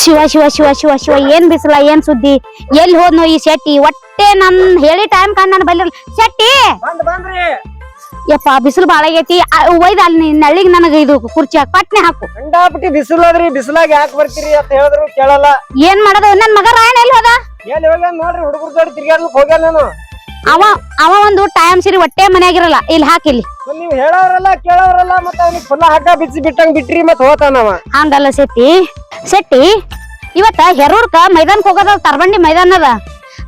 ಶಿವ ಶಿವ ಶಿವ ಶಿವ ಶಿವ ಏನ್ ಬಿಸಿಲ ಏನ್ ಸುದ್ದಿ ಎಲ್ಲಿ ಹೋದ್ನೋ ಈ ಶೆಟ್ಟಿ ಒಟ್ಟೆ ನನ್ ಹೇಳಿ ಟೈಮ್ ಕಂಡ್ ನನ್ ಬಲ್ಲಿ ಶೆಟ್ಟಿ ಯಪ್ಪ ಬಿಸಿಲು ಬಾಳ ಆಗೈತಿ ಒಯ್ದ ಅಲ್ಲಿ ನಳ್ಳಿಗ್ ನನಗ ಇದು ಕುರ್ಚಿ ಹಾಕಿ ಪಟ್ನೆ ಹಾಕು ಕಂಡಾಪಟ್ಟಿ ಬಿಸಿಲದ್ರಿ ಬಿಸಿಲಾಗ ಯಾಕೆ ಬರ್ತೀರಿ ಅಂತ ಹೇಳಿದ್ರು ಕೇಳಲ್ಲ ಏನ್ ಮಾಡೋದು ನನ್ ಮಗ ರಾಯಣ ಎಲ್ಲಿ ಹೋದ ಎಲ್ಲಿ ಹೋಗ್ಯಾನ ನೋಡ್ರಿ ಹುಡುಗರ ಜೋಡಿ ತಿರ್ಗಾಡ್ಲಿಕ್ ಹೋಗ್ಯಾನ ನಾನು ಅವ ಒಂದು ಟೈಮ್ ಸರಿ ಹೊಟ್ಟೆ ಮನ್ಯಾಗಿರಲ್ಲ ಇಲ್ಲಿ ಹಾಕಿಲ್ಲಿ ನೀವ್ ಹೇಳೋರಲ್ಲ ಕೇಳೋರಲ್ಲ ಮತ್ತ ಅವ್ನಿಗೆ ಫುಲ್ಲ ಹಗ್ಗ ಬಿಚ್ಚಿ ಬಿಟ್ಟಂಗ್ ಬಿಟ್ರಿ ಮತ್ ಹೋತಾನವ ಹಂಗಲ್ಲ ಶೆಟ್ಟಿ ಇವತ್ತ ಹೆರೂರ್ಕ ಮೈದಾನಕ್ ಹೋಗೋದ ತರ್ಬಂಡಿ ಮೈದಾನ ಅದ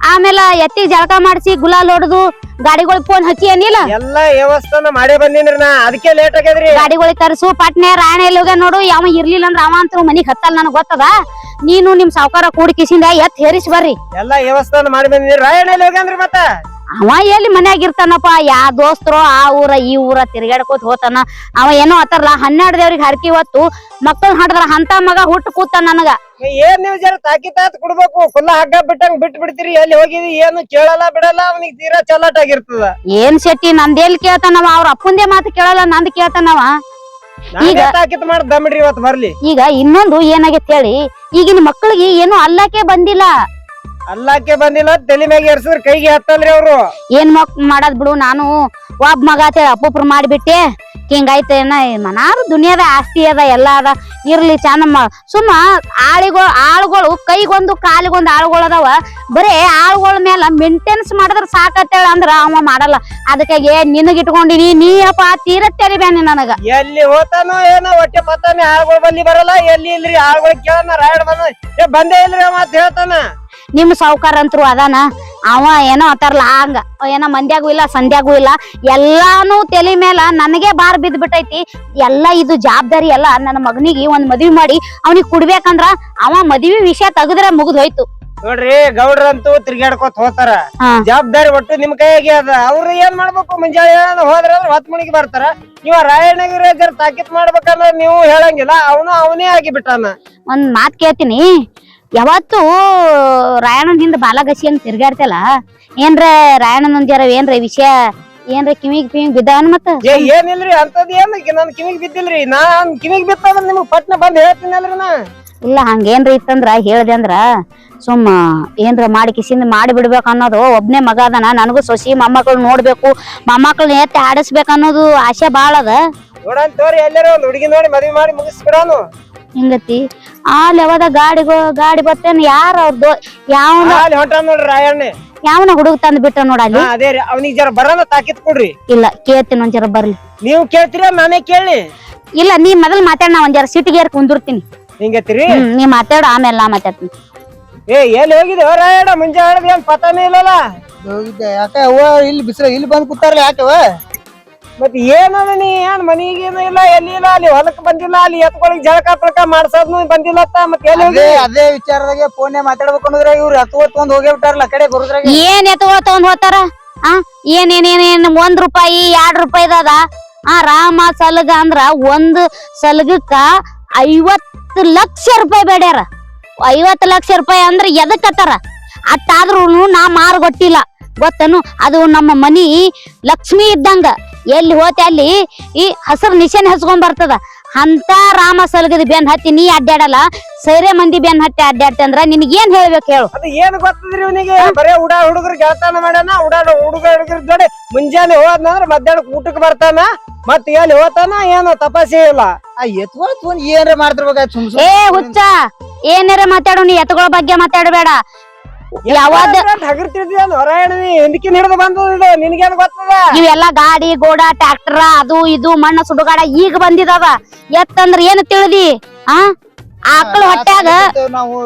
ಆಮೇಲೆ ಎತ್ತಿ ಜಳಕ ಮಾಡಿಸಿ ಗುಲಾಲ್ ಹೊಡೆದು ಗಾಡಿಗಳಿಗೆ ಫೋನ್ ಹಚ್ಚಿ ಏನಿಲ್ಲ ಎಲ್ಲಾ ವ್ಯವಸ್ಥಾನ ಮಾಡೇ ಬಂದಿನ್ರಿ ನಾ ಅದಕ್ಕೆ ಲೇಟ್ ಆಗ್ಯದ್ರಿ ಗಾಡಿಗಳಿಗೆ ಕರ್ಸು ಪಟ್ನೆ ರಾಯಣ ಎಲ್ಲಿ ಹೋಗ್ಯ ನೋಡು ಯಾವ ಇರ್ಲಿಲ್ಲ ಅಂದ್ರ ಅವ ಅಂತೂ ಮನಿಗ್ ಹತ್ತಲ್ಲ ನನಗ್ ಗೊತ್ತದ ನೀನು ನಿಮ್ ಸಾವ್ಕಾರ ಕೂಡಿ ಕಿಸಿಂದ ಎತ್ ಹೇರಿಸಿ ಬರ್ರಿ ಎಲ್ಲಾ ವ್ಯವಸ್ಥಾನ ಮಾಡಿ ಬಂದಿನಿ ರಾಯಣ್ಣ ಎಲ್ಲಿ ಹೋಗ್ಯಾನ್ರಿ ಮತ್ತ ಅವ ಎಲ್ಲಿ ಮನ್ಯಾಗ ಇರ್ತಾನಪ್ಪ ಯಾ ದೋಸ್ತರು ಆ ಊರ ಈ ಊರ ತಿರ್ಗಾಡ್ಕೋತ ಹೋತಾನ ಅವ ಏನೋ ಆತರಲ್ಲ 12 ದೇವ್ರಿಗೆ ಹರಕಿ ಹೊತ್ತು ಮಕ್ಕಳು ಹಾಡಿದ್ರ ಅಂತ ಮಗ ಹುಟ್ಟು ಕೂತ ನನಗ ಏನ್ ನೀವ್ ಜರ ತಾಕಿತಾತ್ ಕೊಡ್ಬೇಕು ಫುಲ್ಲ ಹಗ್ಗ ಬಿಟ್ಟಂಗ್ ಬಿಟ್ ಬಿಡ್ತೀರಿ ಎಲ್ಲಿ ಹೋಗಿದಿ ಏನು ಕೇಳಲ್ಲ ಬಿಡಲ್ಲ ಅವನಿಗೆ ತೀರಾ ಚಲಾಟ್ ಆಗಿರ್ತದ ಏನ್ ಶೆಟ್ಟಿ ನಂದೇಲ್ ಕೇಳ್ತಾನವ ಅವ್ರ ಅಪ್ಪಂದೇ ಮಾತು ಕೇಳಲ್ಲ ನಂದ್ ಕೇಳ್ತಾನವ ಈಗ ತಾಕಿತ್ ಮಾಡಿ ದಮ್ಮಿಡ್ರಿ ಇವತ್ತು ಬರ್ಲಿ ಈಗ ಇನ್ನೊಂದು ಏನಾಗೈತಿ ಹೇಳಿ ಈಗಿನ ಮಕ್ಕಳಿಗೆ ಏನು ಅಲ್ಲಕ್ಕೆ ಬಂದಿಲ್ಲ ಅಲ್ಲಾಕೆ ಬಂದಿಲ್ಲ ತಲೆ ಮ್ಯಾಗ ಏರ್ಸಿದ್ರ ಕೈಗೆ ಹತ್ತಲ್ರಿ ಅವ್ರು ಏನ್ ಮಾಡದ್ ಬಿಡು ನಾನು ಒಬ್ಬ ಮಗ ಅಂತೇಳಿ ಅಪ್ಪುಪ್ರು ಮಾಡಿಬಿಟ್ಟೆ ಹಿಂಗಾಯ್ತ ಮನಾರು ದುನಿಯಾದ ಆಸ್ತಿ ಅದ ಎಲ್ಲಾ ಅದ ಇರ್ಲಿ ಚಂದ ಸುಮ್ಮ ಆಳುಗಳು ಕೈಗೊಂದು ಕಾಲಿಗೊಂದು ಆಳುಗಳು ಅದಾವ ಬರೇ ಆಳುಗಳ ಮೇಲೆ ಮೇಂಟೆನ್ಸ್ ಮಾಡಿದ್ರ ಸಾಕತ್ತೇಳ ಅಂದ್ರ ಅವ ಮಾಡಲ್ಲ ಅದಕ್ಕಾಗಿ ನಿನಗ ಇಟ್ಕೊಂಡಿನಿ ನೀಯಪ್ಪ ತೀರತ್ತೇರಿ ಬ್ಯಾನಿ ನನಗ ಎಲ್ಲಿ ಹೋತಾನೋ ಏನೋ ಹೊಟ್ಟೆ ಪತ್ತಾನೆ ಆಳುಗಳು ಬಲ್ಲಿ ಬರಲ್ಲ ಎಲ್ಲಿ ಇಲ್ರಿ ಆಳುಗಳು ಕೇಳನ ರಾಯಡ್ ಬಂದೇ ಇಲ್ರಿ ಅವ ಅಂತ ಹೇಳ್ತಾನ ನಿಮ್ ಸಾವ್ಕಾರ ಅಂತರು ಅದಾನ ಅವ ಏನೋ ಅತ್ತಾರಲ್ಲ ಹಂಗ ಏನೋ ಮಂದ್ಯಾಗೂ ಇಲ್ಲ ಸಂಧ್ಯಾಗೂ ಇಲ್ಲ ಎಲ್ಲಾನು ತಲೆ ಮೇಲ ನನಗೆ ಬಾರ್ ಬಿದ್ದ್ ಬಿಟ್ಟೈತಿ ಎಲ್ಲಾ ಇದು ಜವಾಬ್ದಾರಿ ಎಲ್ಲ ನನ್ನ ಮಗನಿಗೆ ಒಂದ್ ಮದ್ವಿ ಮಾಡಿ ಅವನಿಗೆ ಕುಡ್ಬೇಕಂದ್ರ ಅವ ಮದ್ವಿ ವಿಷಯ ತೆಗದ್ರೆ ಮುಗಿದ್ ಹೋಯ್ತು ನೋಡ್ರಿ ಗೌಡ್ರಂತೂ ತಿರ್ಗಾಡ್ಕೊತ ಹೋತಾರ ಜವಾಬ್ದಾರಿ ಒಟ್ಟು ನಿಮ್ ಕೈಯಾಗೆ ಅದ ಅವ್ರು ಏನ್ ಮಾಡ್ಬೇಕು ಮುಂಜಾನೆ ಹೋದ್ರ ಹೊತ್ ಮಣಿಗೆ ಬರ್ತಾರ ಇವ ರಾಯಣ್ಣಗಿರಿ ಜರ ತಾಕೀತ್ ಮಾಡ್ಬೇಕಂದ್ರ ನೀವು ಹೇಳಂಗಿಲ್ಲ ಅವನೇ ಆಗಿ ಬಿಟ್ಟಾನ ಒಂದ್ ಮಾತ್ ಕೇಳ್ತೀನಿ ಯಾವತ್ತು ರಾಯಣ್ಣನ ಹಿಂದ ಬಾಲಗಸಿ ಹಂಗ ತಿರ್ಗಾಡ್ತಲ್ಲ ಏನ್ರ ರಾಯಣ್ಣನ ಜರ ಏನ್ರ ವಿಷಯ ಏನ್ರ ಕಿವಿಗ್ ಬಿದ್ದಾವನ್ ಮತ್ತ ಏನಿಲ್ರಿ ಅಂತದ್ ಏನ್ ನನ್ ಕಿವಿಗ್ ಬಿದ್ದಿಲ್ರಿ ನಾನ್ ಕಿವಿಗ್ ಬಿತ್ತಂದ್ರ ನಿಮ್ಗ್ ಪಟ್ನ ಬಂದ್ ಹೇಳ್ತೀನಲ್ರಿ ನಾ ಇಲ್ಲ ಹಂಗೇನ್ರ ಇತ್ತಂದ್ರ ಹೇಳ್ದೆ ಅಂದ್ರ ಸುಮ್ಮ ಏನ್ರ ಮಾಡಿ ಕಿಸಿಂದ ಮಾಡಿ ಬಿಡ್ಬೇಕು ಅನ್ನೋದು ಒಬ್ನೇ ಮಗ ಅದನ ನನಗೂ ಸೊಸಿ ಮೊಮ್ಮಕ್ಳು ನೋಡ್ಬೇಕು ಮೊಮ್ಮಕ್ಳನ್ನ ಎತ್ತಿ ಆಡಿಸ್ಬೇಕು ಅನ್ನೋದು ಆಸೆ ಬಾಳ ಅದ ನೋಡಂತವ್ರಿ ಎಲ್ಲಾರ ಒಂದ್ ಹುಡುಗಿ ನೋಡಿ ಮದ್ವಿ ಮಾಡಿ ಮುಗಿಸ್ಬಿಡಾನು ಹಿಂಗತಿ ಅಲ್ಲಿ ಯಾವದ ಗಾಡಿ ಬರ್ತೇನ್ ಯಾರ ಅವ್ರದ್ದು ಹೊಂಟ ನೋಡ್ರಿ ರಾಯಣ್ಣ ಯಾವನ ಹುಡುಗ ತಂದ್ ಬಿಟ್ಟ ನೋಡ ಅಲ್ಲಿ ಅದೇ ರೀ ಅವ್ನಿಗೆ ಜರ ಬರೋಣ ತಾಕಿತ್ ಕೊಡ್ರಿ ಇಲ್ಲ ಕೇಳ್ತೀನಿ ಒಂದ್ ಜರ ಬರ್ಲಿ ನೀವು ಕೇಳ್ತೀರ ನಾನೇ ಕೇಳಿ ಇಲ್ಲ ನೀ ಮೊದಲ್ ಮಾತಾಡ ನಾ ಒಂದ್ ಜರ ಸಿಟಿಗೆ ಕುಂದಿರ್ತೀನಿ ಹಿಂಗತ್ತೀರಿ ನೀ ಮಾತಾಡ ಆಮೇಲೆ ನಾ ಮಾತಾಡ್ತೀನಿ ಎಲ್ಲಿ ಹೋಗಿದ್ದೆ ರಾಯಣ್ಣ ಮುಂಜಾನೆ ಏನ್ ಪತಾನೇ ಇಲ್ಲಲ್ಲ ಹೋಗಿದ್ದೆ ಯಾಕೆ ಅವ್ವ ಇಲ್ಲಿ ಬಿಸಿಲು ಇಲ್ಲಿ ಬಂದ್ ಕೂತಾರಲ್ಲ ಯಾಕವ ಮತ್ ಏನದ ನೀ ಏನ್ ಮನಿಗೇನು ಇಲ್ಲ ಎಲ್ಲಿ ಇಲ್ಲ ಅಲ್ಲಿ ಹೊಲಕ್ ಬಂದಿಲ್ಲ ಅಲ್ಲಿ ಎತ್ಕೊಳಕ್ ಜಳಕ ಪಳಕ ಮಾಡ್ಸೋದ್ನು ಬಂದಿಲ್ಲ ಮತ್ತೆ ಎಲ್ಲಿ ಅದೇ ವಿಚಾರದಾಗೆ ಫೋನ್ ಮಾತಾಡ್ಬೇಕು ಅನ್ನೋದ್ರ ಇವ್ರು ಎತ್ಕೊಂಡ್ ಹೋಗೇ ಬಿಟ್ಟಾರಲ್ಲ ಕಡೆ ಬರುದ್ರಾಗ ಏನ್ ಎತ್ಕೊಳ ತಗೊಂಡ್ ಹೋತಾರ ಏನ್ 1 ರೂಪಾಯಿ 2 ರೂಪಾಯಿದ ರಾಮ ಸಲಗ ಅಂದ್ರ ಒಂದ್ ಸಲಗಕ್ಕ 50 ಲಕ್ಷ ರೂಪಾಯಿ ಬೇಡ್ಯಾರ 50 ಲಕ್ಷ ರೂಪಾಯಿ ಅಂದ್ರ ಎದಕ್ಕತ್ತಾರ ಅಟ್ಟಾದ್ರೂ ನಾ ಮಾರ್ಗೊಟ್ಟಿಲ್ಲ ಗೊತ್ತನು ಅದು ನಮ್ಮ ಮನಿ ಲಕ್ಷ್ಮಿ ಇದ್ದಂಗ ಎಲ್ಲಿ ಹೋತೆ ಅಲ್ಲಿ ಈ ಹಸರು ನಿಶಾನೆ ಹಚ್ಕೊಂಡ್ ಬರ್ತದ ಅಂತ ರಾಮ ಸಲಗದ ಬೆನ್ ಹತ್ತಿ ನೀ ಅಡ್ಡಾಡಲ್ಲ ಸೈರೆ ಮಂದಿ ಬೆನ್ ಹತ್ತಿ ಅಡ್ಡಾಡ್ತಿ ಅಂದ್ರ ನಿನಗ್ ಏನ್ ಹೇಳ್ಬೇಕು ಹೇಳು ಅದು ಏನ್ ಗೊತ್ತದ್ರಿ ಇವನಿಗೆ ಬರೇ ಹುಡುಗರು ಗೆಳತಾನ ಮಾಡ್ಯಾನ ಹುಡುಗರ ಜೋಡಿ ಮುಂಜಾನೆ ಹೋದ್ನಂದ್ರ ಮಧ್ಯಾಹ್ನಕ್ ಊಟಕ್ ಬರ್ತಾನ ಮತ್ ಎಲ್ಲಿ ಹೋತಾನ ಏನು ತಪಾಸೆ ಇಲ್ಲ ಎತ್ಕೊಂಡ್ ಏನ್ರ ಮಾಡ್ತಿರ್ಬೇಕಾಯ್ತು ಏ ಹುಚ್ಚ ಏನಾರ ಮಾತಾಡು ನೀ ಎತ್ತುಗಳ ಬಗ್ಗೆ ಮಾತಾಡಬೇಡ ಯಾವಾದ ಹಿಡಿದು ಬಂದ ನಿನ್ಗೇನ್ ಗೊತ್ತದ ಇವೆಲ್ಲ ಗಾಡಿ ಗೋಡ ಟ್ರ್ಯಾಕ್ಟರ್ ಅದು ಇದು ಮಣ್ಣ ಸುಡುಗಾಡ ಈಗ ಬಂದಿದಾವ ಎತ್ತಂದ್ರ ಏನ್ ತಿಳಿದಿ ಆಕಳ ಹೊಟ್ಯಾಗ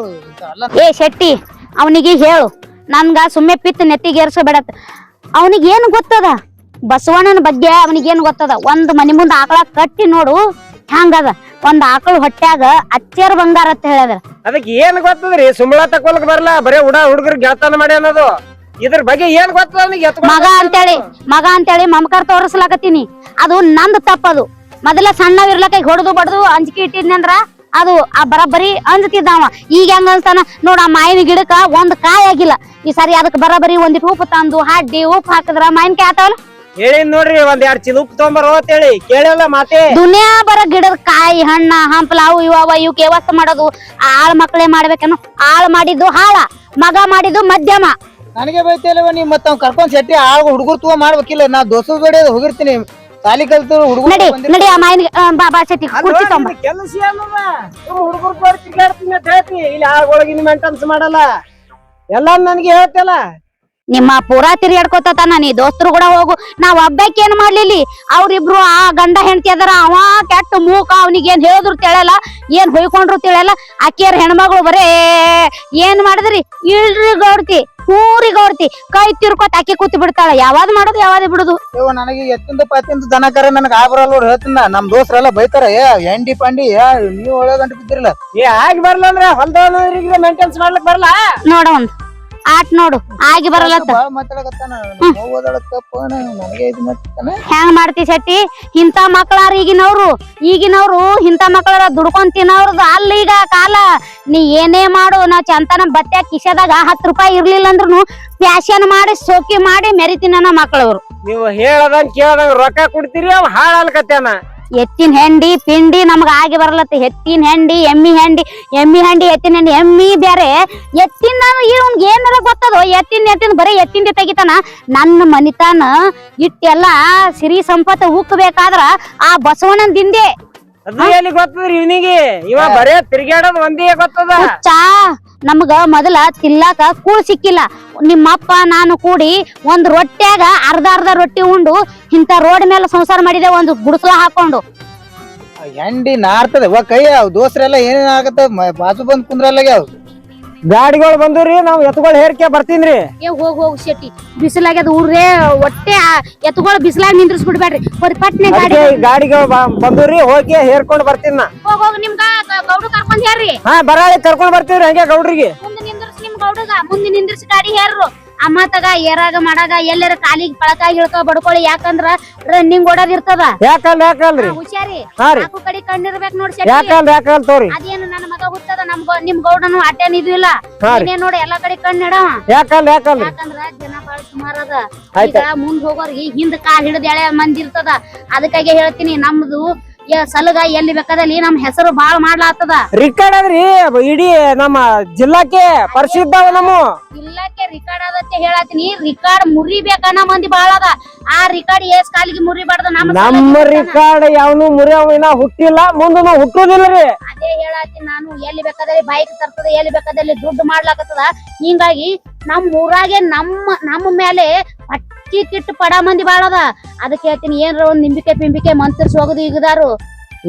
ಏ ಶೆಟ್ಟಿ ಅವನಿಗೆ ಹೇಳು ನನ್ಗ ಸುಮ್ಮನೆ ಪಿತ್ ನೆತ್ತಿಗೇರ್ಸಬೇಡತ್ ಅವನಿಗೆ ಏನ್ ಗೊತ್ತದ ಬಸವಣ್ಣನ ಬಗ್ಗೆ ಅವನಿಗೇನ್ ಗೊತ್ತದ ಒಂದ್ ಮನಿ ಮುಂದ ಆಕಳ ಕಟ್ಟಿ ನೋಡು ಹಂಗದ ಒಂದ್ ಆಕಳ ಹೊಟ್ಯಾಗ ಅಚ್ಚೇರ್ ಬಂಗಾರ ಅಂತ ಹೇಳಿದ್ರ ಅದಕ್ಕೆ ಏನ್ ಗೊತ್ತದ್ರಿ ಸುಂಬಳ ತಕೊಳಕ್ ಬರಲ್ಲ ಬರೇ ಹುಡುಗರು ಗೆಳತಾನ ಮಾಡಿ ಅನ್ನೋದು ಇದ್ರ ಬಗ್ಗೆ ಏನ್ ಗೊತ್ತದ ಮಗ ಅಂತೇಳಿ ಮಮಕಾರ ತೋರಿಸ್ಲಾಕತ್ತೀನಿ ಅದು ನಂದ್ ತಪ್ಪದು ಮೊದಲ ಸಣ್ಣವಿರ್ಲಕ್ಕ ಹೊಡೆದು ಬಡ್ದು ಅಂಜಿಕೆ ಇಟ್ಟಿದ್ನಿ ಅಂದ್ರ ಅದು ಆ ಬರಬರಿ ಅಂಜತಿದ್ದಾವ ಈಗ ಹೆಂಗ ಅನ್ಸ್ತಾನ ನೋಡ ಮಾವಿನ ಗಿಡಕ್ಕ ಒಂದ್ ಕಾಯಿ ಆಗಿಲ್ಲ ಈ ಸಾರಿ ಅದಕ್ ಬರಬರಿ ಒಂದಿಟ್ಟು ಉಪ್ಪು ತಂದು ಹಾಡಿ ಉಪ್ಪು ಹಾಕಿದ್ರ ಮಾವಿನಕಾಯಿ ಆತಾವಲ್ಲ ಹೇಳಿನ್ ನೋಡ್ರಿ ಒಂದ್ 2 ಚೀಲ ಉಪ್ಪು ತೊಗೊಂಬರೋ ಅಂತ ಹೇಳಿ ಕೇಳಲ್ಲ ಮಾತೆ. ದುನಿಯಾ ಬರ ಗಿಡದ ಕಾಯಿ ಹಣ್ಣ ಹಂಪಲ ಅವು ಇವ್ ವ್ಯವಸ್ಥೆ ಮಾಡೋದು ಆಳ್ ಮಕ್ಳೇ ಮಾಡ್ಬೇಕೇನು? ಆಳ್ ಮಾಡಿದ್ದು ಹಾಳ, ಮಗ ಮಾಡಿದ್ದು ಮಧ್ಯಮ. ನನಗೆ ಬೈತಿಲ್ಲವ ನೀ ಮತ್ತ ಅವ್ನ್ ಕರ್ಕೊಂಡ್ ಸೆಟ್ಟಿ ಆಳ್ ಹುಡುಗರು ತಗೋ ಮಾಡ್ಬೇಕಿಲ್ಲ. ನಾ ದೋಸ್ತ ಜೋಡಿ ಹೋಗಿರ್ತೀನಿ ಸಾಲಿ ಕಲ್ತು ನಡಿ ಹುಡುಗರು ನಡಿ ಆ ಮಾಯಿನ ಬಾ ಶೆಟ್ಟಿ ಕುರ್ಚಿ ತೊಂಬ. ಕೆಲಸ ಹುಡುಗರು ತಿರ್ಗಾಡ್ತೀನಿ ಅಂತ ಹೇಳ್ತಿ, ಇಲ್ಲಿ ಆಳೊಳಗಿನ ಮೇಂಟೆನ್ಸ್ ಮಾಡಲ್ಲ ಎಲ್ಲ ನನ್ಗೆ ಹೇಳ್ತಲ್ಲ. ನಿಮ್ಮ ಪೂರಾ ತಿರ್ಗಾಡ್ಕೋತಾನ ನೀ ದೋಸ್ತರು ಕೂಡ ಹೋಗು. ನಾವ್ ಒಬ್ಬಾಕಿ ಏನ್ ಮಾಡ್ಲಿಲ್ಲಿ, ಅವ್ರಿಬ್ರು ಆ ಗಂಡ ಹೆಂಡತಿ ಅದಾರ. ಅವ ಕೆಟ್ಟ ಮೂಕ, ಅವನಿಗೆ ಏನ್ ಹೇಳಿದ್ರು ತಿಳಲ್ಲ, ಏನ್ ಹೊಯ್ಕೊಂಡ್ರು ತಿಳಲ್ಲ. ಆಕಿಯರ್ ಹೆಣ್ಮಗಳು ಬರೇ ಏನ್ ಮಾಡಿದ್ರಿ ಇಳ್ರಿ ಗೌಡ್ತಿ ಊರಿ ಗೌಡ್ತಿ ಕೈ ತಿರ್ಕೋತ ಆಕಿ ಕೂತ್ ಬಿಡ್ತಾಳ. ಯಾವಾದ್ ಮಾಡೋದು ಯಾವಾದ್ ಬಿಡುದು. ನನಗೆ ಎತ್ತಿಂದ ಪಾತಿಂದ ದನ ಕರ ನನಗೆ ಆಗ್ಬರಲ್ಲ ನೋಡ್ ಹೇಳ್ತೀನ. ನಮ್ ದೋಸ್ರೆಲ್ಲ ಬೈತಾರ ಎಂಡಿ ಪಾಂಡಿ ನೀವ್ ಒಳ್ಳೆ ಗಂಟು ಬಿದ್ದಿರಲ್ಲ. ಆಗಿ ಬರ್ಲ ಅಂದ್ರ ಹೊಲ್ದವ್ರಿಗೆ ಮೇಂಟೆನ್ಸ್ ಮಾಡ್ಲಿಕ್ ಬರಲ್ಲ. ನೋಡ ಒಂದ್ ಆಟ್ ನೋಡು ಆಗಿ ಬರಲ್ಲತ್ತ ಮಾತಾಡಕತ್ತಾನ ನನಗೆ ಇದು ಮಾಡ್ತಾನ. ಹೆಂಗ್ ಮಾಡ್ತಿ ಶೆಟ್ಟಿ? ಇಂತ ಮಕ್ಳಾರ ಈಗಿನವ್ರು ಇಂತ ಮಕ್ಳಾರ ದುಡ್ಕೊಂಡ್ ತಿನ್ನೋರ್ದು ಅಲ್ಲ ಈಗ ಕಾಲ. ನೀ ಏನೇ ಮಾಡು, ನಾವ್ ಚಂತನ ಬಟ್ಟೆ ಕಿಶದಾಗ 10 ರೂಪಾಯಿ ಇರ್ಲಿಲ್ಲ ಅಂದ್ರೂ ಫ್ಯಾಷನ್ ಮಾಡಿ ಸೋಕಿ ಮಾಡಿ ಮೆರಿತಿನ ಮಕ್ಳವ್ರು. ನೀವು ಹೇಳದಂಗ ಕೇಳದಂಗ ರೊಕ್ಕ ಕೊಡ್ತೀರಿ, ಅವ್ ಹಾಳಲ್ಕತ್ಯಾನ. ಎತ್ತಿನ ಹೆಂಡಿ ಪಿಂಡಿ ನಮ್ಗ ಆಗಿ ಬರಲತ್ತ. ಎತ್ತಿನ ಹೆಂಡಿ ಎಮ್ಮಿ ಹೆಂಡಿ ಎತ್ತಿನ ಹೆಂಡಿ ಎಮ್ಮಿ ಬ್ಯಾರೆ. ಎತ್ತಿನ ಇವ್ನ್ಗೆ ಏನಾರ ಗೊತ್ತದೋ? ಎತ್ತಿನ ಬರೀ ಎತ್ತಿಂದ ತೆಗಿತಾನ. ನನ್ನ ಮನಿತಾನ ಇಟ್ಟೆಲ್ಲ ಸಿರಿ ಸಂಪತ್ತು ಉಕ್ಕಬೇಕಾದ್ರ ಆ ಬಸವಣ್ಣನ ದಿಂದೆ. ಅದು ಎಲ್ಲಿ ಗೊತ್ತದ್ರಿ ಇವನಿಗೆ? ಇವ ಬರೇ ತಿರ್ಗಾಡೋದ್ ಒಂದೇ ಗೊತ್ತದ. ಚಾ ನಮ್ಗ ಮೊದಲ ತಿಲ್ಲಾಕ ಕೂಳ್ ಸಿಕ್ಕಿಲ್ಲ. ನಿಮ್ಮಪ್ಪ ನಾನು ಕೂಡಿ ಒಂದ್ ರೊಟ್ಟ್ಯಾಗ ಅರ್ಧ ರೊಟ್ಟಿ ಉಂಡು ಇಂತ ರೋಡ್ ಮೇಲೆ ಸಂಸಾರ ಮಾಡಿದೆ, ಒಂದು ಗುಡಿಸಲ ಹಾಕೊಂಡು. ಎಂಡಿ ನಾರ್ತದ ಕೈ. ಅವ್ ದೋಸ್ರೆಲ್ಲ ಏನೇನ್ ಆಗತ್ತ ಬಾಜು ಬಂದ್ ಕುಂದ್ರಲ್ಲ. ಗಾಡಿಗಳು ಬಂದ್ರಿ, ನಾವ್ ಎತ್ಗಳು ಹೇರ್ಕೆ ಬರ್ತೀನ್ರಿ. ಹೋಗ್ ಶೆಟ್ಟಿ, ಬಿಸಿಲಾಗ್ಯದ ಊರ್ರೆ ಒಟ್ಟೆ ಎತ್ಗಳು ಬಿಸಿಲಾಗ ನಿಂದ್ರಿಸ್ ಬಿಡ್ಬೇಡ್ರಿ. ಪಟ್ನೆ ಗಾಡಿಗಳು ಬಂದ್ರಿ, ಹೋಗಿ ಹೇರ್ಕೊಂಡ್ ಬರ್ತೀನಿ ನಾ. ಹೋಗ್ ನಿಮ್ಗ ಗೌಡು ಕರ್ಕೊಂಡ್ ಹೇರ್ರಿ. ಹಾ ಬರಾಳಿ ಕರ್ಕೊಂಡ್ ಬರ್ತೀವ್ರಿ ಹಂಗೆ ಗೌಡ್ರಿಗೆ. ಮುಂದೆ ನಿಂದ್ರಿಸಿ ನಿಮ್ ಗೌಡಗ ಮುಂದೆ ನಿಂದ್ರಿಸಿ ಗಾಡಿ ಹೇರ್ರು. ಅಮ್ಮತಗ ಏರಾಗ ಮಾಡಾಗ ಎಲ್ಲರ ಕಾಲಿಗೆ ಪಳಕಾಗಿ ಇಳ್ಕ ಬಡ್ಕೊಳ್ಳಿ. ಯಾಕಂದ್ರ ರನ್ನಿಂಗ್ ಓಡೋದ್ ಇರ್ತದ. ಯಾಕಲ್ರಿ ಹುಷಾರಿ ಹಾಕು ಕಡೆ ಕಣ್ಣಿರ್ಬೇಕ್ ನೋಡ್. ಯಾಕಲ್ ತೋರಿ. ಅದೇನು ನನ್ನ ಮಗ ಹುಟ್ಟದ ನಿಮ್ ಗೌಡನು ಅಟ್ಟೇನ್ ಇದು ಇಲ್ಲ. ನೋಡಿ ಎಲ್ಲಾ ಕಡೆ ಕಣ್ಣಿಡವ. ಯಾಕಲ್ರಿ ಯಾಕಂದ್ರ ಜನ ಬಾಳ ಸುಮಾರ ಅದ. ಈಗ ಮುಂದ್ ಹೋಗೋರ್ಗಿ ಹಿಂದ್ ಕಾಲ್ ಹಿಡಿದ ಎಳೆ ಮಂದಿ ಇರ್ತದ. ಅದಕ್ಕಾಗಿ ಹೇಳ್ತೀನಿ, ನಮ್ದು ಸಲಗ ಎಲ್ಲಿ ಬೇಕಾದಲ್ಲಿ ನಮ್ ಹೆಸರು ಬಾಳ್ ಮಾಡ್ಲಾತದ. ರಿಕಾರ್ಡ್ ಅದ್ರಿ ಇಡೀ ನಮ್ಮ ಜಿಲ್ಲಾಕ್ಕೆ ಪರಿಶುದ್ಧ. ನಮ್ಮ ಜಿಲ್ಲಾಕ್ಕೆ ರಿಕಾರ್ಡ್ ಅದತ್ತೆ ಹೇಳತ್ತೀನಿ. ರಿಕಾರ್ಡ್ ಮುರಿಬೇಕನ್ನ ಮಂದಿ ಬಾಳ ಅದ. ಆ ರಿಕಾರ್ಡ್ ಎಸ್ ಕಾಲಿಗೆ ಮುರಿಬಾರ್ದ. ನಮ್ಮ ರಿಕಾರ್ಡ್ ಯಾವನು ಮುರಿಯವಿನ ಹುಟ್ಟಿಲ್ಲ, ಮುಂದನು ಹುಟ್ಟುದಿಲ್ರಿ. ಅದೇ ಹೇಳತ್ತೀನಿ ನಾನು. ಎಲ್ಲಿ ಬೇಕಾದಲ್ಲಿ ಬೈಕ್ ತರ್ತದ, ಎಲ್ಲಿ ಬೇಕಾದಲ್ಲಿ ದುಡ್ಡು ಮಾಡ್ಲಾಕತ್ತದ. ಹಿಂಗಾಗಿ ನಮ್ ಊರಾಗೆ ನಮ್ಮ ಮೇಲೆ ಅಕ್ಕಿ ಕಿಟ್ಟು ಪಡ ಮಂದಿ ಬಾಳ ಅದ. ಅದಕ್ಕೆ ಹೇಳ್ತೀನಿ, ಏನ್ರ ಒಂದ್ ನಿಂಬಿಕೆ ಪಿಂಬಿಕೆ ಮಂತ್ರಿಸಿ ಹೋಗುದು ಈಗದಾರು.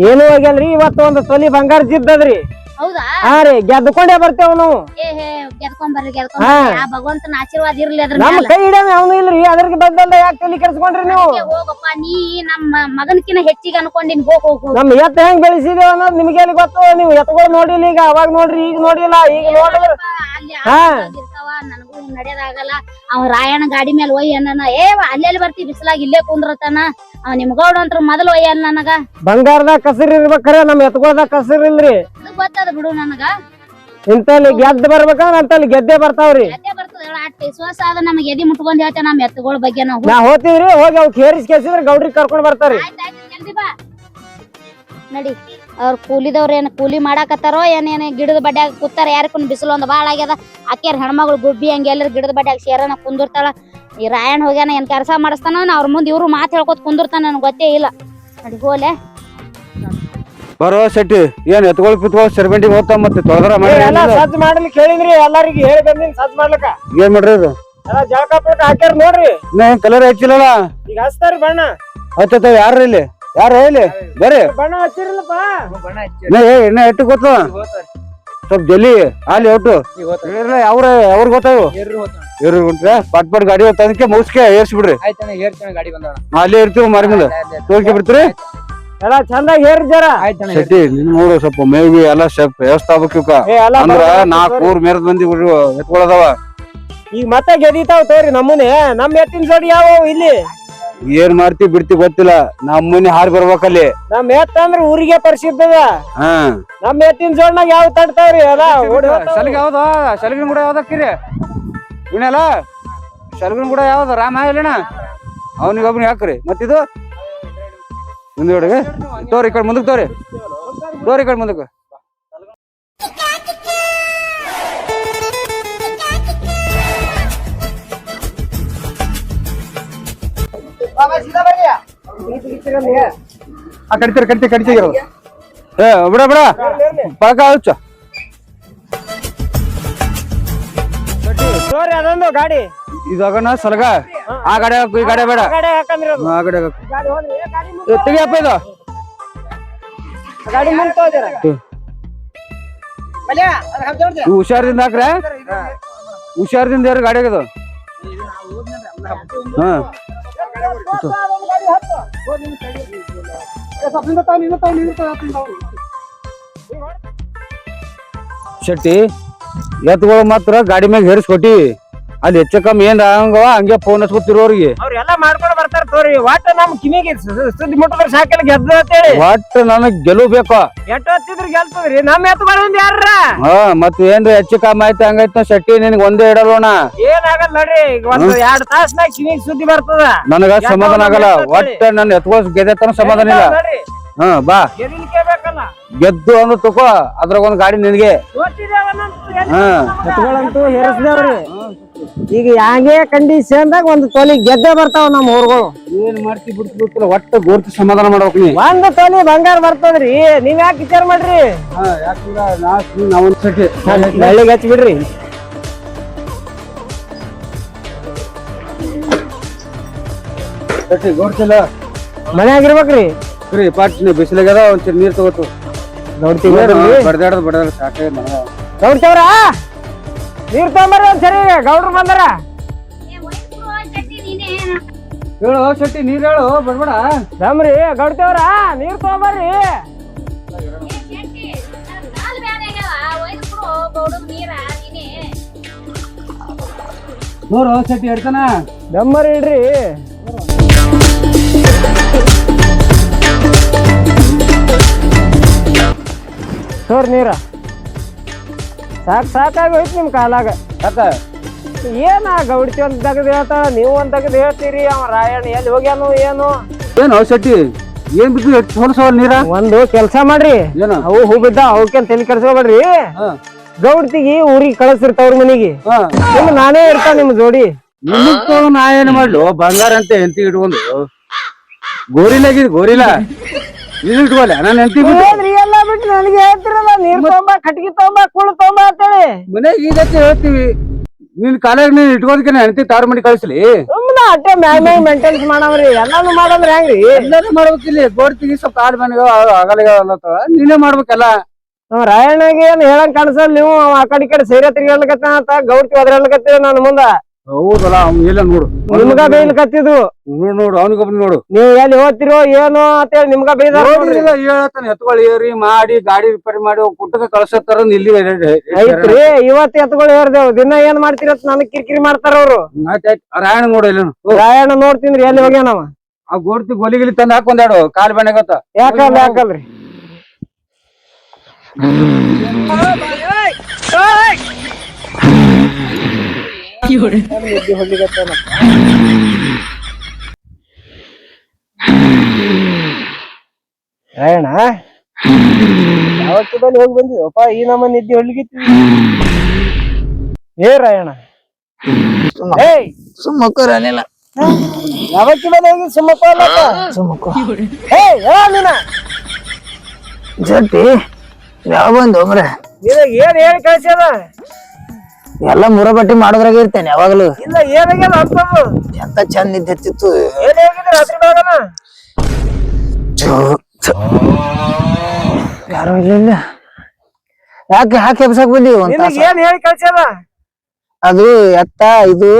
ಏನು ಹೋಗ್ಯಲ್ರಿ, ಇವತ್ತು ಒಂದು ತೊಲಿ ಬಂಗಾರ ಜಿದ್ದದ್ರಿ. ಹೌದಾ? ಹಾ ರೀ, ಗೆದ್ಕೊಂಡೇ ಬರ್ತೇವ್ ನಾವು. ಗೆದ್ಕೊಂಬರ್ರಿ ಆ ಭಗವಂತನ ಆಶೀರ್ವಾದ ಇರ್ಲಿ ಅದ್ರ ನಮ್ ಕೈ ಹಿಡಿಯೋ ಅವನು ಇಲ್ರಿ. ಅದ್ರಿಗೆ ಬದ್ದಲ್ಲ ಯಾಕೆ ತಲೆ ಕೆಡ್ಸ್ಕೊಂಡ್ರಿ ನೀವು? ಹೋಗಪ್ಪ, ನೀ ನಮ್ಮ ಮಗನ್ಕಿನ ಹೆಚ್ಚಿಗೆ ಅನ್ಕೊಂಡಿನ್. ಹೋಗ್ ನಮ್ ಎತ್ತ ಹೆಂಗ್ ಬೆಳೆಸಿದೇವ ಅನ್ನೋದು ನಿಮ್ಗೆ ಎಲ್ಲಿ ಗೊತ್ತು? ನೀವು ಎತ್ತಗಳು ನೋಡಿಲ್ಲ, ಈಗ ಅವಾಗ ನೋಡ್ರಿ, ಈಗ ನೋಡಿಲ್ಲ. ಈಗ ನೋಡಿದ್ರ ನನಗೂ ನಡೆಯೋದಾಗಲ್ಲ. ಅವ ರಾಯಣ್ಣ ಗಾಡಿ ಮೇಲೆ ಒಯ್ಯ ನನ್ನ ಅಲ್ಲೆಲ್ಲಿ ಬರ್ತಿ ಬಿಸಿಲಾಗ ಇಲ್ಲೇ ಕುಂದ್ರತಾನ. ಅವ್ ನಿಮ್ ಗೌಡ ಅಂತ ಮೊದಲು ಒಯ್ಯಲ್ಲ ನನಗ. ಬಂಗಾರದಾಗ ಕಸರ್ ಇರ್ಬೇಕ್ರೆ ನಮ್ ಎತ್ಗೊಳ್ದಾಗ ಕಸರ್ ಇಲ್ರಿ. ಗೊತ್ತದ ಬಿಡು ನನಗ. ಇಂತಲ್ಲಿ ಗೆದ್ದ ಬರ್ಬೇಕಂದ್ರ ಅಂತಲ್ಲಿ ಗೆದ್ದೆ ಬರ್ತಾವ್ರಿ. ವಿಶ್ವಾಸ ಆದ ನಮಗ್ ಎದಿ ಮುಟ್ಕೊಂಡ್ ಹೇಳ್ತೇವೆ ನಮ್ ಎತ್ತುಗಳ ಬಗ್ಗೆ. ನಾ ಹೋಗ್ತೀವ್ರಿ, ಹೋಗಿ ಅವ್ರು ಕೇರಿಸಿ ಕೇಸಿದ್ರೆ ಗೌಡ್ರಿಗೆ ಕರ್ಕೊಂಡ್ ಬರ್ತಾರಿ. ಜಲ್ದಿ ಬಾ ನಡಿ. ಅವ್ರ ಕೂಲಿದವ್ರ ಏನ್ ಕೂಲಿ ಮಾಡಾಕತ್ತಾರೋ ಏನೇನ ಗಿಡದ ಬಡ್ಯಾಗ ಕೂತಾರ. ಯಾರಿಕೊಂಡ್ ಬಿಸಿಲು ಒಂದ್ ಬಾಳ ಆಗ್ಯದ. ಆಕೆಯರ್ ಹೆಣ್ಮಗಳು ಗುಬ್ಬಿ ಹಂಗೆ ಎಲ್ಲರ ಗಿಡದ ಬಡ್ಯಾಗ ಸೇರನ ಕುಂದಿರ್ತಾಳ. ಈ ರಾಯಣ್ಣ ಹೋಗ್ಯಾನ ಏನ್ ಕೆಲಸ ಮಾಡಿಸ್ತಾನ ಅವ್ರ ಮುಂದೆ ಇವ್ರು ಮಾತು ಹೇಳ್ಕೊತ ಕುಂದಿರ್ತಾನ. ನನ್ಗೆ ಗೊತ್ತೇ ಇಲ್ಲ. ನಡಿ ಹೋಲೆ ಬರೋ ಶೆಟ್ಟಿ. ಏನ್ ಎತ್ಕೊಳ್ ಪಿತ್ಕೊಳ್ ಸೆರ್ಬೆಂಡಿ ಹೋಗ್ತಾ ಮತ್ತೆ ತೊಳೆದ್ರ ಸಜ್ಜ್ ಮಾಡ್ಲಿಕ್ಕೆ ಹೇಳಿದ್ರಿ ಎಲ್ಲಾರಿಗೆ. ಹೇಳಿ ಬಂದಿನಿ ಸಜ್ಜ್ ಮಾಡ್ಲಕ್ಕ. ಏನ್ ಮಾಡ್ರಿ ಇದು? ಜಳಕ ಪಳಕ ಹಾಕ್ಯಾರ ನೋಡ್ರಿ. ಇನ್ನ ಕಲರ್ ಹಚ್ಚಿಲ್ಲಲ್ಲ. ಈಗ ಹಚ್ತಾರಿ ಬಣ್ಣ. ಹಚ್ಚ ಯಾರ ಇಲ್ಲಿ? ಯಾರು ಹೇಳಿ ಬರ್ರಿ. ಬಣ್ಣ ಹಚ್ಚಿರಲ್ಲಪ್ಪ. ಇನ್ನ ಎಟ್ಟು ಗೊತ್ತ ಸ್ವಲ್ಪ ಜಲ್ಲಿ ಅಲ್ಲಿ ಒಟ್ಟು ಅವ್ರ ಗೊತ್ತಾವು. ಪಟ್ ಪಟ್ ಗಾಡಿ ಹೋಗ್ತದಕ್ಕೆ ಮುಗಿಸ್ಕೆ ಏರ್ಸಿ ಬಿಡ್ರಿ. ಅಲ್ಲೇ ಇರ್ತೀವಿ ಮಾರಿ ಮುಂದೆ ತೋರ್ಕೆ ಬಿಡ್ತೀರಿ. ಎಲ್ಲ ಚಂದಾಗಿ ಹೇರಿ ಜರ. ಶೆಟ್ಟಿ ನಿನ್ ನೋಡು ಸ್ವಲ್ಪ ಮೇವಿ ಎಲ್ಲ ಸ್ವಲ್ಪ ವ್ಯವಸ್ಥೆ ಆಗ್ಬೇಕ. ಅಂದ್ರ 4 ಊರ್ ಮೇರದ ಮಂದಿ ಎತ್ಕೊಳದವ. ಈಗ ಮತ್ತೆ ಗೆದಿತಾವ್ ತೋರಿ ನಮ್ಮನೆ. ನಮ್ ಎತ್ತಿನ ಜೋಡಿ ಯಾವ ಇಲ್ಲಿ? ಏನ್ ಮಾಡ್ತಿ ಬಿಡ್ತಿ ಗೊತ್ತಿಲ್ಲ. ನಮ್ಮನೆ ಹಾರಿ ಬರ್ಬೇಕಲ್ಲಿ. ನಮ್ ಎತ್ತ ಅಂದ್ರ ಊರಿಗೆ ಪರಿಶುದ್ಧದ. ನಮ್ ಎತ್ತಿನ ಜೋಡ್ನಾಗ ಯಾವ ತಡ್ತಾವ್ರಿ? ಅದ ಸಲಿಗೆ ಯಾವ್ದ? ಸಲಿಗಿನ ಕೂಡ ಯಾವ್ದಕ್ಕಿರಿ? ಇವನಲ್ಲ ಸಲಿಗಿನ ಕೂಡ ಯಾವ್ದ? ರಾಮ ಇಲ್ಲಣ್ಣ ಅವನಿಗೊಬ್ನ ಹಾಕ್ರಿ ಮತ್ತಿದು ಮುಂದ್ಗಡೆಗೆ ತೋರಿ ಈ ಕಡೆ ಮುಂದಕ್ಕೆ ತೋರಿ ಈ ಕಡೆ ಮುಂದಕ್ಕೆ ಕಡಿತೀರ ಏ ಬಿಡ ಪಳಕ ಹಚ್ಚ ತೋರಿ ಅದೊಂದು ಗಾಡಿ ಇದಾಗನ ಸಲಗ ಆ ಗಾಡಿ ಹಾಕು ಈ ಗಾಡಿ ಬೇಡ ಗಾಡಿ ಹಾಕಂದ್ರಿ ಅದು. ಆ ಗಾಡಿ ಹಾಕು ಗಾಡಿ ಹೋದ್ರಿ ಗಾಡಿ ಮುಂದೆ ತೆಗಿಯಪ್ಪ ಇದು ಗಾಡಿ ಮುಂದೆ ತೋದಿರ ಮಲ್ಯ ಅದ್ ಹಾಕ್ ಜೋಡ್ದೆ. ನೀವು ಹುಷಾರದಿಂದ ಹಾಕ್ರೆ ಹುಷಾರದಿಂದ ಯಾರು ಗಾಡಿ ಆಗದು ಹಾ ಶೆಟ್ಟಿ ಎತ್ಗಳು ಮಾತ್ರ ಗಾಡಿ ಮ್ಯಾಗ ಹೇರಿಸ್ಕೊಟ್ಟಿ ಅಲ್ಲಿ ಹೆಚ್ಚು ಕಮ್ಮಿ ಏನ್ ಆಗಂಗವ ಹಂಗೆ ಫೋನ್ ಹಚ್ಕೊತಿರೋರಿಗೆ ಅವ್ರೆಲ್ಲ ಮಾಡ್ಕೊಂಡು ಬರ್ತಾರ ತೋರಿ ಒಟ್ಟ ನಮ್ ಕಿವಿಗೆ ಸುದ್ದಿ ಮುಟ್ಟಿದ್ರೆ ಸಾಕಲ್ಲ ಗೆದ್ದ ಅಂತೇಳಿ ಒಟ್ಟು ನನಗ್ ಗೆಲುವು ಬೇಕು ಎಟ್ಟು ಹತ್ತಿದ್ರು ಗೆಲ್ತದ್ರಿ ನಮ್ ಎತ್ತು ಬರೋದ್ ಯಾರ ಹಾ ಮತ್ ಏನ್ರಿ ಹೆಚ್ಚು ಕಮ್ಮಿ ಆಯ್ತು ಹಂಗಾಯ್ತು ಶೆಟ್ಟಿ ನಿನಗ್ ಒಂದೇ ಇಡಲ್ವಣ ಏನಾಗಲ್ಲ ನೋಡ್ರಿ ಈಗ ಒಂದ್ 2 ತಾಸ್ನಾಗ ಕಿವಿಗೆ ಸುದ್ದಿ ಬರ್ತದ ನನಗ ಸಮಾಧಾನ ಆಗಲ್ಲ ಒಟ್ಟ ನನ್ ಎತ್ಕೋಸ್ ಗೆದ್ದೆತನ ಸಮಾಧಾನ ಇಲ್ಲ ನೋಡ್ರಿ ಹಾ ಬಾ ಗೆಲ್ಲಿಕೆ ಬೇಕಲ್ಲ ಗೆದ್ದು ಅಂದ್ ತಕೋ ಅದ್ರಾಗ ಒಂದ್ ಗಾಡಿ ನಿನಗೆ ಹಾ ಎತ್ತುಗಳಂತೂ ಹೇರಿಸಿದವ್ರಿ ಈಗ ಹ್ಯಾಂಗೆ ಕಂಡೀಷನ್ದಾಗ ಒಂದು ತೊಲಿ ಗೆದ್ದೆ ಬರ್ತಾವ ನಮ್ಮ ಊರುಗಳು ಏನ್ ಮಾಡ್ತಿ ಬಿಡ್ತಿ ಒಟ್ಟ ಗೋರ್ತಿ ಸಮಾಧಾನ ಮಾಡ್ಬೇಕು ನೀ ಒಂದ್ ತೊಲಿ ಬಂಗಾರ ಬರ್ತದ್ರಿ ನೀವ್ ಯಾಕೆ ವಿಚಾರ ಮಾಡ್ರಿ ಯಾಕಂದ್ರ ನಾವೊಂದ್ ಸತಿ ಬೆಳ್ಳಿಗೆ ಹಚ್ಚಿ ಬಿಡ್ರಿ ಸತಿ ಗೋರ್ತಿಲ್ಲ ಮನ್ಯಾಗಿರ್ಬೇಕ್ರಿ ಸರಿ ಪಾಟ್ನಿ ಬಿಸಿಲಾಗದ ಒಂಚೂರು ನೀರ್ ತಗೋತು ನೋಡ್ತೀವಿ ಬಡದಾಡ ಸಾಕೇ ನನಗ ನೋಡ್ತೇವ್ರ ನೀರ್ ತಗೊಂಬರ್ರಿ ಒಂದ್ಸರಿ ಗೌಡ್ರು ಬಂದಾರ ಹೇಳು ಶೆಟ್ಟಿ ನೀರ್ ಹೇಳು ಬಡ್ಬೇಡ ರಾಮ್ರಿ ಗೌಡ್ತೇವ್ರ ನೀರ್ ತಗೊಂಬರ್ರಿ ನೋಡು ಶೆಟ್ಟಿ ಹೇಳ್ತಾನ ದಮ್ಮರಿ ಇಡ್ರಿ ತೋರ್ ನೀರ ಸಾಕಾಗಿ ಹೋಯ್ತು ನಿಮ್ ಕಾಲಾಗ ಯಾಕ ಏನ ಗೌಡ್ತಿ ಒಂದ್ ತೆಗ್ದು ಹೇಳ್ತಾಳ ನೀವು ಒಂದ್ ತೆಗ್ದು ಹೇಳ್ತೀರಿ ಅವ ರಾಯಣ್ಣ ಎಲ್ಲಿ ಹೋಗ್ಯಾನು ಏನು ಏನು ಶೆಟ್ಟಿ ಏನ್ ಬಿದ್ದು ಹೊಲಸವಲ್ ನೀರ ಒಂದು ಕೆಲ್ಸ ಮಾಡ್ರಿ ಏನು ಅವು ಹೂ ಬಿದ್ದ ಅವಕ್ಕೇನ್ ತಲೆ ಕೆಡ್ಸ್ಕೊಬೇಡ್ರಿ ಗೌಡ್ತಿಗಿ ಊರಿಗೆ ಕಳಿಸಿರ್ತಾವ್ರ ಮನಿಗೆ ನಾನೇ ಇರ್ತಾವ ನಿಮ್ ಜೋಡಿ ನಿಮಗ್ ನಾ ಏನ್ ಮಾಡ್ಲು ಬಂಗಾರ ಅಂತ ಹೆಂತಿ ಇಟ್ಕೊಂಡು ಗೋರಿಲಾಗಿದ್ ಗೋರಿಲ್ಲ ನೀನ್ ಇಟ್ಕೊಲ್ಲ ನಾನು ಹೆಂತಿ ಬಿಟ್ಟು ಏನ್ರಿ ಎಲ್ಲ ಬಿಟ್ಟು ನನಗೆ ಹೇಳ್ತಿರಲ್ಲ ನೀರ್ ತಗೊಂಬ ಕಟ್ಗಿ ತಗೊಂಬ ಕುಳು ತಗೊಂಬ ಅಂತೇಳಿ ಮನೆಗೆ ಈ ಜೊತೆ ಹೇಳ್ತೀವಿ ನಿನ್ ಕಾಲಾಗ ನೀನ್ ಇಟ್ಕೋದಕ್ಕೆ ಹೆಂಡತಿ ತಾರು ಮಾಡಿ ಕಳಿಸ್ಲಿ ಸುಮ್ಮನೆ ಅಟ್ಟೆ ಮ್ಯಾಗ ಮೇಂಟೆನ್ಸ್ ಮಾಡವ್ರಿ ಎಲ್ಲಾನು ಮಾಡಂದ್ರ ಹೆಂಗ್ರಿ ಎಲ್ಲಾರು ಮಾಡ್ಬೇಕಿಲ್ಲ ಗೋಡ್ತಿಗೆ ಸ್ವಲ್ಪ ಕಾಲ್ ಮನೆಗ ಆಗಲಿಗ ನೀನೇ ಮಾಡ್ಬೇಕಲ್ಲ ನಾವ್ ರಾಯಣ್ಣಗೆ ಏನ್ ಹೇಳಂಗ್ ಕಾಣಿಸಲ್ ನೀವು ಅವ ಆ ಕಡೆ ಈ ಕಡೆ ಸೈರ ತಿರ್ಗಾಡ್ಲಕತ್ತ ಅಂತ ಗೌಡ್ತಿ ಒದ್ರಾಡ್ಲಕತ್ತೀವಿ ನಾನು ಮುಂದ ಹೌದಲ್ಲ ಅವ್ನ್ ಇಲ್ಲ ನೋಡು ನಿಮ್ಗ ಬೇಯ್ಲಿಕತ್ತಿದ್ವು ನೋಡು ಅವನಿಗೊಬ್ಬ ನೋಡು ನೀವ್ ಎಲ್ಲಿ ಹೋಗ್ತಿರೋ ಏನು ಅಂತೇಳಿ ನಿಮ್ಗ ಬೇಯ್ದಾರ ಹೇಳತ್ತಾನ ಎತ್ಕೊಳ್ಳಿ ಏರಿ ಮಾಡಿ ಗಾಡಿ ರಿಪೇರಿ ಮಾಡಿ ಕುಟ್ಟಕ ಕಳ್ಸತ್ತಾರ ಇಲ್ಲಿ ಐತ್ರಿ ಇವತ್ತು ಎತ್ಗಳು ಹೇರ್ದೇವ್ ದಿನ ಏನ್ ಮಾಡ್ತಿರತ್ ನನಗ್ ಕಿರಿಕಿರಿ ಮಾಡ್ತಾರ ಅವ್ರು ರಾಯಣ ನೋಡು ಇಲ್ಲ ರಾಯಣ್ಣ ನೋಡ್ತೀನ್ರಿ ಎಲ್ಲಿ ಹೋಗ್ಯಾನವ ಆ ಗೋಡ್ತಿ ಗೊಲಿಗಿಲಿ ತಂದ್ ಹಾಕೊಂದಾಡು ಕಾಲ್ ಬೆನೆ ಗೊತ್ತ ಯಾಕಲ್ರಿ ರಾಯಣ್ಣ ಯಾವತ್ತಿದಲ್ಲಿ ಹೋಗಿ ಬಂದಿವಪ್ಪ ಈ ನಮ್ಮ ನಿದ್ದೆ ಹೊಳ್ಗಿತ್ತಿ ಏ ರಾಯಣ್ಣ ಏಯ್ ಸುಮ್ಮಕ್ಕರನಿಲ್ಲ ಯಾವತ್ತಿದಲ್ಲಿ ಹೋಗಿ ಸುಮ್ಮಪ್ಪ ಅಲ್ಲಪ್ಪ ಸುಮ್ಮಕ್ಕ ಏಯ್ ಹೇಳ ನೀನ ಜಟ್ಟಿ ಯಾವ ಬಂದು ಮರೆ ನಿನಗ ಏನ್ ಹೇಳಿ ಕಳ್ಸ್ಯಾದ ಎಲ್ಲ ಮುರ ಬಟ್ಟಿ ಮಾಡೋದ್ರಾಗ ಇರ್ತೇನೆ ಯಾವಾಗಲೂ ಇಲ್ಲ ಏನಾಗ್ಯದ ಅಂತದ್ದು ಎಂತ ಚಂದ ನಿದ್ದೆತ್ತಿತ್ತು ಏನ್ ಹೇಗಿದ್ರೆ ರಾತ್ರಿ ಬೆಳಗನ ಯಾರು ಇಲ್ಲ ಯಾಕೆ ಹಾಕಿ ಎಬ್ಸಕ್ ಬಂದಿವಿ ಒಂದ್ ನಿನಗ ತಾಸ ಏನ್ ಹೇಳಿ ಕಳ್ಸ್ಯಾದ ಅದು ಎತ್ತ ಇದು